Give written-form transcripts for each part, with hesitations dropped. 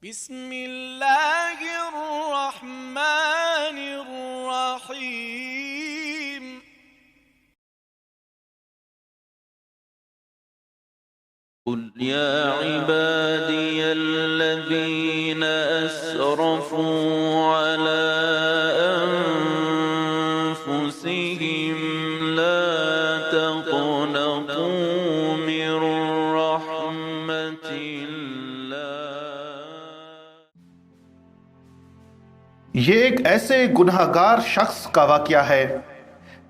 بسم اللہ الرحمن الرحیم قل يا عبادي الذين أسرفوا على أنفسهم لا تقنطوا من رحمة الله. یہ ایک ایسے گناہ گار شخص کا واقعہ ہے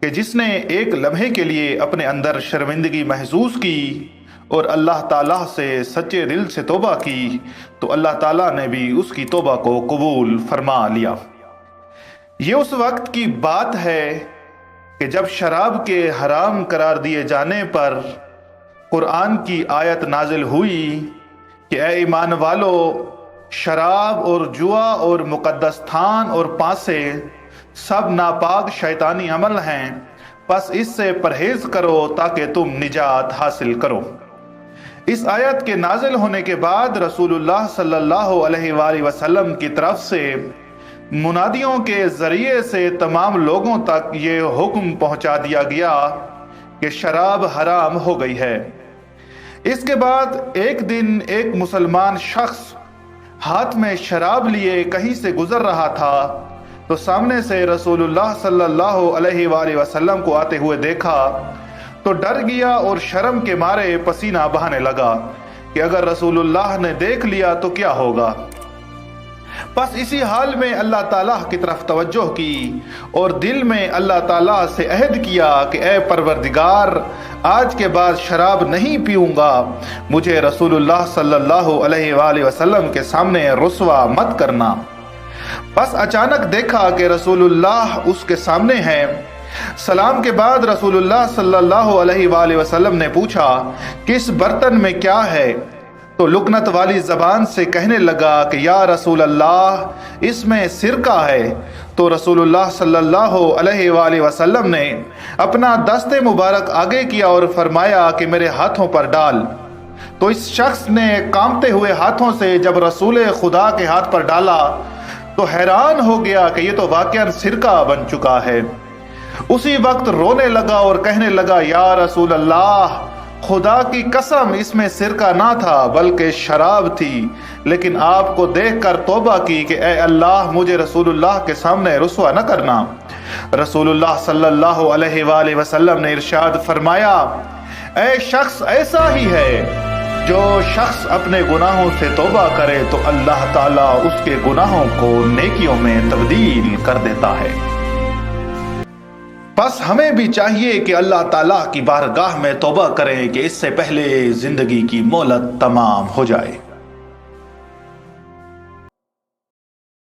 کہ جس نے ایک لمحے کے لیے اپنے اندر شرمندگی محسوس کی اور اللہ تعالیٰ سے سچے دل سے توبہ کی تو اللہ تعالیٰ نے بھی اس کی توبہ کو قبول فرما لیا۔ یہ اس وقت کی بات ہے کہ جب شراب کے حرام قرار دیے جانے پر قرآن کی آیت نازل ہوئی کہ اے ایمان والو، شراب اور جوا اور مقدس تھان اور پانسے سب ناپاک شیطانی عمل ہیں، پس اس سے پرہیز کرو تاکہ تم نجات حاصل کرو۔ اس آیت کے نازل ہونے کے بعد رسول اللہ صلی اللہ علیہ وآلہ وسلم کی طرف سے منادیوں کے ذریعے سے تمام لوگوں تک یہ حکم پہنچا دیا گیا کہ شراب حرام ہو گئی ہے۔ اس کے بعد ایک دن ایک مسلمان شخص ہاتھ میں شراب لیے کہیں سے گزر رہا تھا تو سامنے سے رسول اللہ صلی اللہ علیہ وآلہ وسلم کو آتے ہوئے دیکھا تو ڈر گیا اور شرم کے مارے پسینہ بہانے لگا کہ اگر رسول اللہ نے دیکھ لیا تو کیا ہوگا۔ پس اسی حال میں اللہ تعالیٰ کی طرف توجہ کی اور دل میں اللہ تعالیٰ سے عہد کیا کہ اے پروردگار، آج کے بعد شراب نہیں پیوں گا، مجھے رسول اللہ صلی اللہ علیہ وآلہ وسلم کے سامنے رسوا مت کرنا۔ پس اچانک دیکھا کہ رسول اللہ اس کے سامنے ہیں۔ سلام کے بعد رسول اللہ صلی اللہ علیہ وآلہ وسلم نے پوچھا کس برتن میں کیا ہے؟ تو لکنت والی زبان سے کہنے لگا کہ یا رسول اللہ، اس میں سرکہ ہے۔ تو رسول اللہ صلی اللہ علیہ وآلہ وسلم نے اپنا دست مبارک آگے کیا اور فرمایا کہ میرے ہاتھوں پر ڈال۔ تو اس شخص نے کانپتے ہوئے ہاتھوں سے جب رسول خدا کے ہاتھ پر ڈالا تو حیران ہو گیا کہ یہ تو واقعاً سرکہ بن چکا ہے۔ اسی وقت رونے لگا اور کہنے لگا یا رسول اللہ، خدا کی قسم اس میں سرکہ نہ تھا بلکہ شراب تھی، لیکن آپ کو دیکھ کر توبہ کی کہ اے اللہ، مجھے رسول اللہ کے سامنے رسوا نہ کرنا۔ رسول اللہ صلی اللہ علیہ وآلہ وسلم نے ارشاد فرمایا، اے شخص ایسا ہی ہے، جو شخص اپنے گناہوں سے توبہ کرے تو اللہ تعالیٰ اس کے گناہوں کو نیکیوں میں تبدیل کر دیتا ہے۔ بس ہمیں بھی چاہیے کہ اللہ تعالیٰ کی بارگاہ میں توبہ کریں کہ اس سے پہلے زندگی کی مہلت تمام ہو جائے۔